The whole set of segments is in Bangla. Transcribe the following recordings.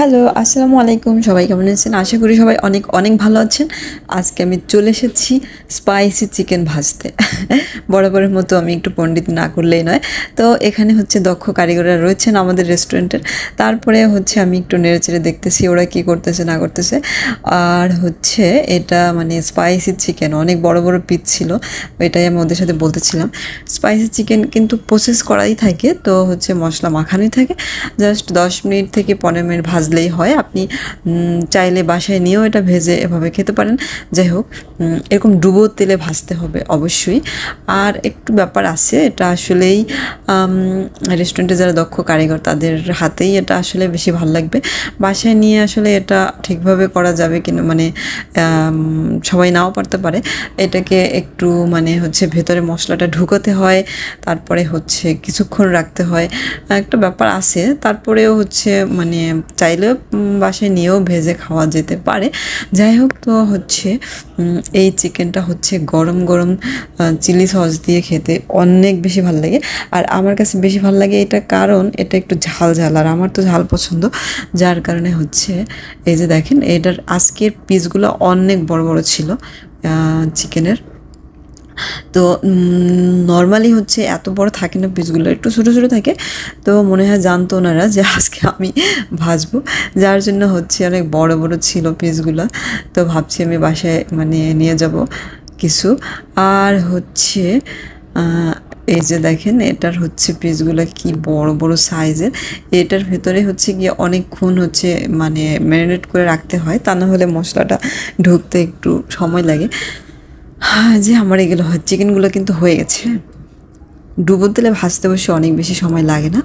হ্যালো, আসসালামু আলাইকুম। সবাই কেমন আছেন? আশা করি সবাই অনেক অনেক ভালো আছেন। আজকে আমি চলে এসেছি স্পাইসি চিকেন ভাজতে। বরাবরের মতো আমি একটু পণ্ডিত না করলেই নয়। তো এখানে হচ্ছে দক্ষ কারিগররা রয়েছেন আমাদের রেস্টুরেন্টের। তারপরে হচ্ছে আমি একটু নেড়েচেড়ে দেখতেছি ওরা কী করতেছে না করতেছে। আর হচ্ছে এটা মানে স্পাইসি চিকেন অনেক বড় বড় পিস ছিল, এটাই আমি ওদের সাথে বলতেছিলাম। স্পাইসি চিকেন কিন্তু প্রসেস করাই থাকে, তো হচ্ছে মশলা মাখানোই থাকে। জাস্ট 10 মিনিট থেকে 15 মিনিট ভাজলেই হয়। আপনি চাইলে বাসায় নিয়েও এটা ভেজে এভাবে খেতে পারেন। যাই হোক, এরকম ডুবো তেলে ভাজতে হবে অবশ্যই। আর একটু ব্যাপার আছে, এটা আসলেই রেস্টুরেন্টে যারা দক্ষ কারিগর তাদের হাতেই এটা আসলে বেশি ভালো লাগবে। বাসায় নিয়ে আসলে এটা ঠিকভাবে করা যাবে কিনা মানে সবাই নাও পারতে পারে। এটাকে একটু মানে হচ্ছে ভেতরে মশলাটা ঢুকাতে হয়, তারপরে হচ্ছে কিছুক্ষণ রাখতে হয়, একটা ব্যাপার আছে। তারপরেও হচ্ছে মানে চাইলেও বাসায় নিয়েও ভেজে খাওয়া যেতে পারে। যাই হোক, তো হচ্ছে এই চিকেনটা হচ্ছে গরম গরম চিলি সস দিয়ে খেতে অনেক বেশি ভালো লাগে। আর আমার কাছে বেশি ভালো লাগে এটা, কারণ এটা একটু ঝাল ঝাল, আর আমার তো ঝাল পছন্দ। যার কারণে হচ্ছে এই যে দেখেন, এটার আজকের পিসগুলো অনেক বড় বড় ছিল চিকেনের। তো নর্মালি হচ্ছে এত বড় থাকে না পিসগুলো, একটু ছোটো ছোটো থাকে। তো মনে হয় জানতো ওনারা যে আজকে আমি ভাজবো, যার জন্য হচ্ছে অনেক বড় বড় ছিল পিসগুলো। তো ভাবছি আমি বাসায় মানে নিয়ে যাব কিছু। আর হচ্ছে এই যে দেখেন, এটার হচ্ছে পিসগুলো কি বড় বড় সাইজের। এটার ভেতরে হচ্ছে গিয়ে অনেকক্ষণ হচ্ছে মানে ম্যারিনেট করে রাখতে হয়, তা না হলে মশলাটা ঢুকতে একটু সময় লাগে। হ্যাঁ, যে আমার এগুলো হয়, চিকেনগুলো কিন্তু হয়ে গেছে। ডুবো তেলে ভাজতে বসে অনেক বেশি সময় লাগে না,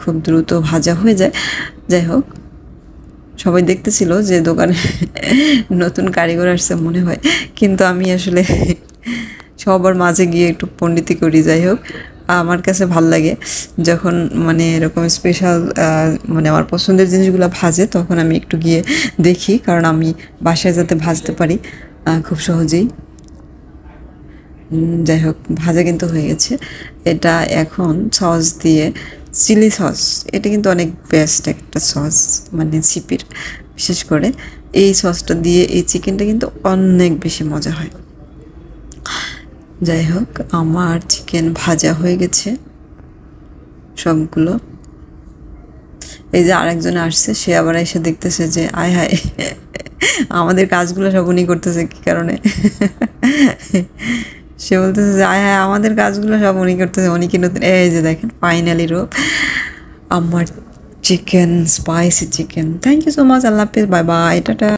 খুব দ্রুত ভাজা হয়ে যায়। যাই হোক, সবাই দেখতেছিল যে দোকানে নতুন কারিগর আসছে মনে হয়, কিন্তু আমি আসলে সবার মাঝে গিয়ে একটু পণ্ডিতি করি। যাই হোক, আমার কাছে ভাল লাগে যখন মানে এরকম স্পেশাল মানে আমার পছন্দের জিনিসগুলো ভাজে, তখন আমি একটু গিয়ে দেখি, কারণ আমি বাসায় যাতে ভাজতে পারি খুব সহজেই। যাই হোক, ভাজা কিন্তু হয়ে গেছে। এটা এখন সস দিয়ে, চিলি সস, এটা কিন্তু অনেক বেস্ট একটা সস, মানে সিপির বিশেষ করে এই সসটা দিয়ে এই চিকেনটা কিন্তু অনেক বেশি মজা হয়। যাই হোক, আমার চিকেন ভাজা হয়ে গেছে সবগুলো। এই যে আরেকজন আসছে, সে আবার এসে দেখতেছে যে আয় হায়, আমাদের কাজগুলো সব উনি করতেছে কী কারণে। সে বলতেছে যে আয় হায়, আমাদের কাজগুলো সব উনি করতেছে, উনি কি নতুন। এই যে দেখেন, ফাইনালি রূপ আমার chicken, spicy chicken. Thank you so much. আল্লাহ হাফিজ, বাই বাই, টাটা।